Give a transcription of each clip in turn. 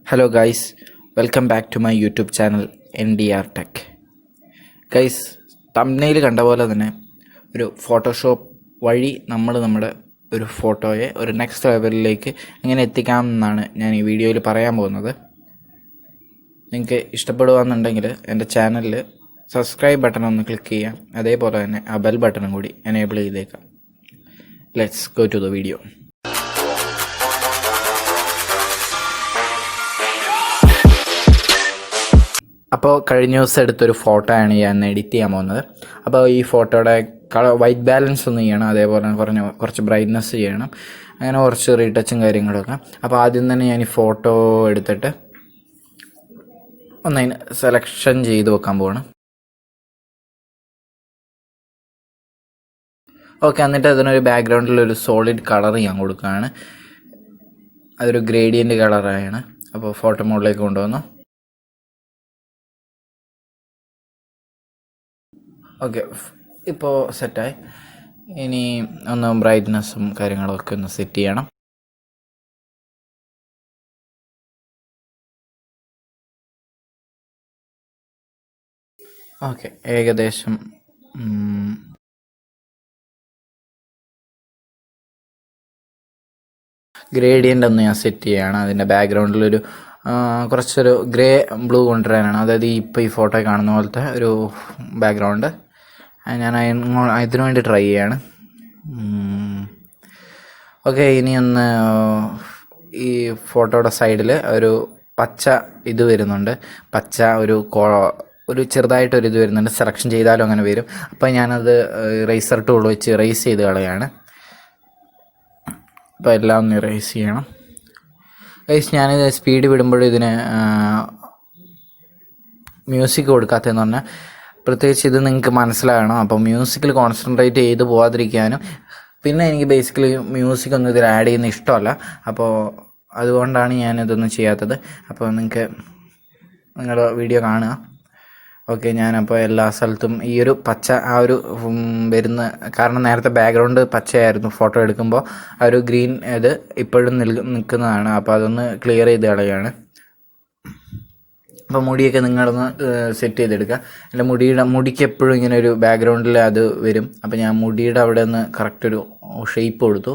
Hello guys, welcome back to my YouTube channel NDR Tech. Guys, thumbnail കണ്ട പോലെ തന്നെ ഒരു ഫോട്ടോഷോപ്പ് വഴി നമ്മുടെ ഒരു ഫോട്ടോയെ ഒരു നെക്സ്റ്റ് ലെവലിലേക്ക് എങ്ങനെ എത്തിക്കാം എന്നാണ് ഞാൻ ഈ വീഡിയോയിൽ പറയാൻ പോകുന്നത്. നിങ്ങൾക്ക് ഇഷ്ടപ്പെടുകയാണെന്നുണ്ടെങ്കിൽ എൻ്റെ ചാനലിൽ സബ്സ്ക്രൈബ് ബട്ടൺ ഒന്ന് ക്ലിക്ക് ചെയ്യാം. അതേപോലെ തന്നെ ആ ബെൽ ബട്ടണും കൂടി എനേബിൾ ചെയ്തേക്കാം. Let's go to the video. അപ്പോൾ കഴിഞ്ഞ ദിവസം എടുത്തൊരു ഫോട്ടോ ആണ് ഞാൻ എഡിറ്റ് ചെയ്യാൻ പോകുന്നത്. അപ്പോൾ ഈ ഫോട്ടോയുടെ വൈറ്റ് ബാലൻസ് ഒന്ന് ചെയ്യണം, അതേപോലെ കുറച്ച് ബ്രൈറ്റ്നസ് ചെയ്യണം, അങ്ങനെ കുറച്ച് റീടച്ചും കാര്യങ്ങളൊക്കെ. അപ്പോൾ ആദ്യം തന്നെ ഞാൻ ഈ ഫോട്ടോ എടുത്തിട്ട് ഒന്നതിന് സെലക്ഷൻ ചെയ്ത് വെക്കാൻ പോവാണ്. ഓക്കെ, എന്നിട്ട് അതിനൊരു ബാക്ക്ഗ്രൗണ്ടിലൊരു സോളിഡ് കളർ ഞാൻ കൊടുക്കുകയാണ്. അതൊരു ഗ്രേഡിയൻ്റ് കളറാണ്. അപ്പോൾ ഫോട്ടോ മോഡിലേക്ക് കൊണ്ടുവന്നു. ഓക്കെ, ഇപ്പോൾ സെറ്റായി. ഇനി ഒന്ന് ബ്രൈറ്റ്നസ്സും കാര്യങ്ങളൊക്കെ ഒന്ന് സെറ്റ് ചെയ്യണം. ഓക്കെ, ഏകദേശം ഗ്രേഡിയൻ്റ് ഒന്ന് ഞാൻ സെറ്റ് ചെയ്യുകയാണ്. അതിൻ്റെ ബാക്ക്ഗ്രൗണ്ടിലൊരു കുറച്ചൊരു ഗ്രേ ബ്ലൂ കൊണ്ടുവരാനാണ്. അതായത് ഇപ്പോൾ ഈ ഫോട്ടോ കാണുന്ന പോലത്തെ ഒരു ബാക്ക്ഗ്രൗണ്ട് ഞാൻ ഇതിനു വേണ്ടി ട്രൈ ചെയ്യാണ്. ഓക്കെ, ഇനി ഒന്ന് ഈ ഫോട്ടോയുടെ സൈഡിൽ ഒരു പച്ച ഇത് വരുന്നുണ്ട്. പച്ച ഒരു ചെറുതായിട്ടൊരു ഇത് വരുന്നുണ്ട്. സെലക്ഷൻ ചെയ്താലും അങ്ങനെ വരും. അപ്പോൾ ഞാനത് റേസർ ടൂൾ വെച്ച് റേസ് ചെയ്ത് കളയാണ്. അപ്പോൾ എല്ലാം ഒന്ന് റേസ് ചെയ്യണം. ഞാനിത് സ്പീഡ് വിടുമ്പോഴും ഇതിന് മ്യൂസിക് കൊടുക്കാത്തതെന്ന് പറഞ്ഞാൽ പ്രത്യേകിച്ച് ഇത് നിങ്ങൾക്ക് മനസ്സിലാകണം. അപ്പോൾ മ്യൂസിക്കിൽ കോൺസെൻട്രേറ്റ് ചെയ്ത് പോകാതിരിക്കാനും, പിന്നെ എനിക്ക് ബേസിക്കലി മ്യൂസിക് ഒന്നും ഇതിൽ ആഡ് ചെയ്യുന്ന ഇഷ്ടമല്ല. അപ്പോൾ അതുകൊണ്ടാണ് ഞാനിതൊന്നും ചെയ്യാത്തത്. അപ്പോൾ നിങ്ങളുടെ വീഡിയോ കാണുക. ഓക്കെ, ഞാനപ്പോൾ എല്ലാ സ്ഥലത്തും ഈ ഒരു പച്ച വരുന്ന, കാരണം നേരത്തെ ബാക്ക്ഗ്രൗണ്ട് പച്ചയായിരുന്നു ഫോട്ടോ എടുക്കുമ്പോൾ, ആ ഒരു ഗ്രീൻ ഇത് ഇപ്പോഴും നിൽക്കുന്നതാണ്. അപ്പോൾ അതൊന്ന് ക്ലിയർ ചെയ്ത് കളയാണ്. അപ്പോൾ മുടിയൊക്കെ നിങ്ങളൊന്ന് സെറ്റ് ചെയ്തെടുക്കുക. അല്ല, മുടിക്ക് എപ്പോഴും ഇങ്ങനെ ഒരു ബാക്ക്ഗ്രൗണ്ടിൽ അത് വരും. അപ്പോൾ ഞാൻ മുടിയുടെ അവിടെ ഒന്ന് കറക്റ്റ് ഒരു ഷേപ്പ് കൊടുത്തു.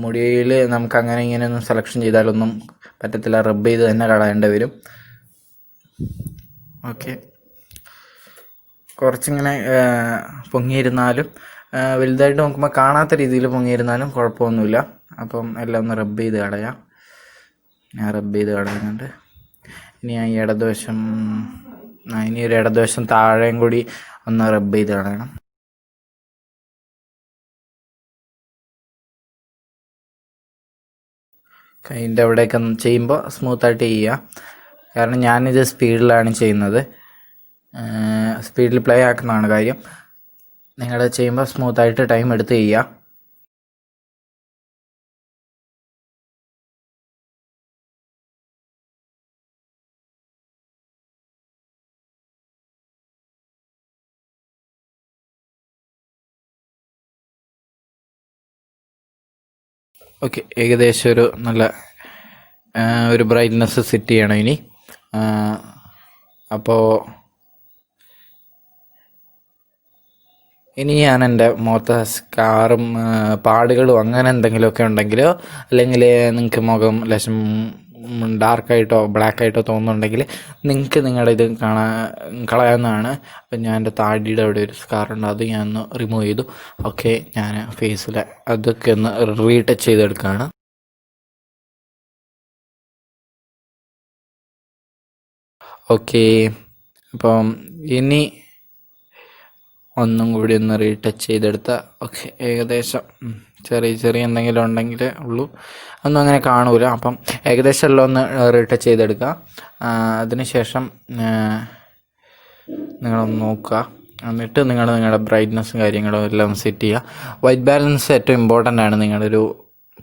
മുടിയിൽ നമുക്ക് അങ്ങനെ ഇങ്ങനെയൊന്നും സെലക്ഷൻ ചെയ്താലൊന്നും പറ്റത്തില്ല, റബ്ബ് ചെയ്ത് തന്നെ കളയേണ്ടി വരും. ഓക്കെ, കുറച്ചിങ്ങനെ പൊങ്ങിയിരുന്നാലും വലുതായിട്ട് നോക്കുമ്പോൾ കാണാത്ത രീതിയിൽ പൊങ്ങിയിരുന്നാലും കുഴപ്പമൊന്നുമില്ല. അപ്പം എല്ലാം ഒന്ന് റബ്ബ് ചെയ്ത് കളയാം. ഞാൻ റബ്ബ് ചെയ്ത് കളയുന്നുണ്ട്. ഇനി ഈ ഇടതുവശം ഒരു ഇടതുവശം താഴെയും കൂടി ഒന്ന് റബ്ബ് ചെയ്ത് കളയണം. കൈൻ്റെ അവിടെയൊക്കെ ചെയ്യുമ്പോൾ സ്മൂത്തായിട്ട് ചെയ്യുക. കാരണം ഞാനിത് സ്പീഡിലാണ് ചെയ്യുന്നത്. സ്പീഡിൽ പ്ലേ ആക്കുന്നതാണ് കാര്യം. നിങ്ങൾ ചെയ്യുമ്പോൾ സ്മൂത്തായിട്ട് ടൈം എടുത്ത് ചെയ്യുക. ഓക്കെ, ഏകദേശം ഒരു നല്ല ഒരു ബ്രൈറ്റ്നസ് സെറ്റ് ചെയ്യണം ഇനി. അപ്പോൾ ഇനി ഞാൻ എൻ്റെ മുഖത്ത് സ്കാറും പാടുകളും അങ്ങനെ എന്തെങ്കിലുമൊക്കെ ഉണ്ടെങ്കിലോ, അല്ലെങ്കിൽ നിങ്ങൾക്ക് മുഖം ലേശം ഡാർക്കായിട്ടോ ബ്ലാക്കായിട്ടോ തോന്നുന്നുണ്ടെങ്കിൽ നിങ്ങൾക്ക് നിങ്ങളുടെ ഇത് കളയാവുന്നതാണ്. അപ്പം ഞാൻ എൻ്റെ താടിയുടെ അവിടെ ഒരു സ്കാറുണ്ട്, അത് ഞാൻ ഒന്ന് റിമൂവ് ചെയ്തു. ഓക്കെ, ഞാൻ ഫേസിൽ അതൊക്കെ ഒന്ന് റീടച്ച് ചെയ്തെടുക്കുകയാണ്. ഓക്കെ, അപ്പം ഇനി ഒന്നും കൂടി ഒന്ന് റീടച്ച് ചെയ്തെടുത്താൽ ഓക്കെ, ഏകദേശം ചെറിയ എന്തെങ്കിലും ഉണ്ടെങ്കിലേ ഉള്ളൂ, ഒന്നും അങ്ങനെ കാണൂല. അപ്പം ഏകദേശം എല്ലാം ഒന്ന് റീടച്ച് ചെയ്തെടുക്കുക. അതിനുശേഷം നിങ്ങളൊന്ന് നോക്കുക. എന്നിട്ട് നിങ്ങളുടെ ബ്രൈറ്റ്നസ്സും കാര്യങ്ങളും എല്ലാം സെറ്റ് ചെയ്യുക. വൈറ്റ് ബാലൻസ് ഏറ്റവും ഇമ്പോർട്ടൻ്റ് ആണ്. നിങ്ങളൊരു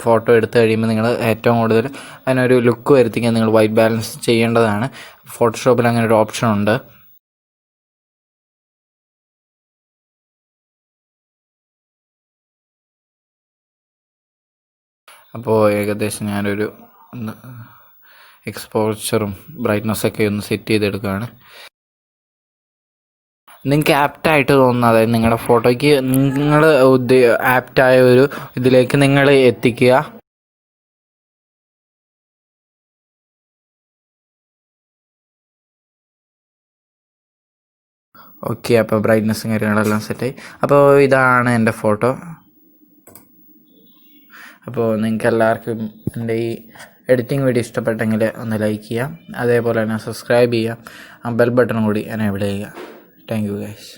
ഫോട്ടോ എടുത്തു കഴിയുമ്പോൾ നിങ്ങൾ ഏറ്റവും കൂടുതൽ അതിനൊരു ലുക്ക് വരുത്തിക്കാൻ നിങ്ങൾ വൈറ്റ് ബാലൻസ് ചെയ്യേണ്ടതാണ്. ഫോട്ടോഷോപ്പിൽ അങ്ങനെ ഒരു ഓപ്ഷൻ ഉണ്ട്. അപ്പോൾ ഏകദേശം എക്സ്പോഷറും ബ്രൈറ്റ്നസ്സൊക്കെ ഒന്ന് സെറ്റ് ചെയ്തെടുക്കുകയാണ്. നിങ്ങൾക്ക് ആപ്റ്റായിട്ട് തോന്നുന്നത്, അതായത് നിങ്ങളുടെ ഫോട്ടോയ്ക്ക് നിങ്ങൾ ആപ്റ്റായ ഒരു ഇതിലേക്ക് നിങ്ങൾ എത്തിക്കുക. ഓക്കെ, അപ്പോൾ ബ്രൈറ്റ്നസ്സും കാര്യങ്ങളെല്ലാം സെറ്റായി. അപ്പോൾ ഇതാണ് എൻ്റെ ഫോട്ടോ. അപ്പോൾ നിങ്ങൾക്ക് എല്ലാവർക്കും എൻ്റെ ഈ എഡിറ്റിംഗ് വീഡിയോ ഇഷ്ടപ്പെട്ടെങ്കിൽ ഒന്ന് ലൈക്ക് ചെയ്യാം, അതേപോലെ തന്നെ സബ്സ്ക്രൈബ് ചെയ്യാം, ആ ബെൽ ബട്ടൺ കൂടി എനേബിൾ ചെയ്യുക. Thank you guys.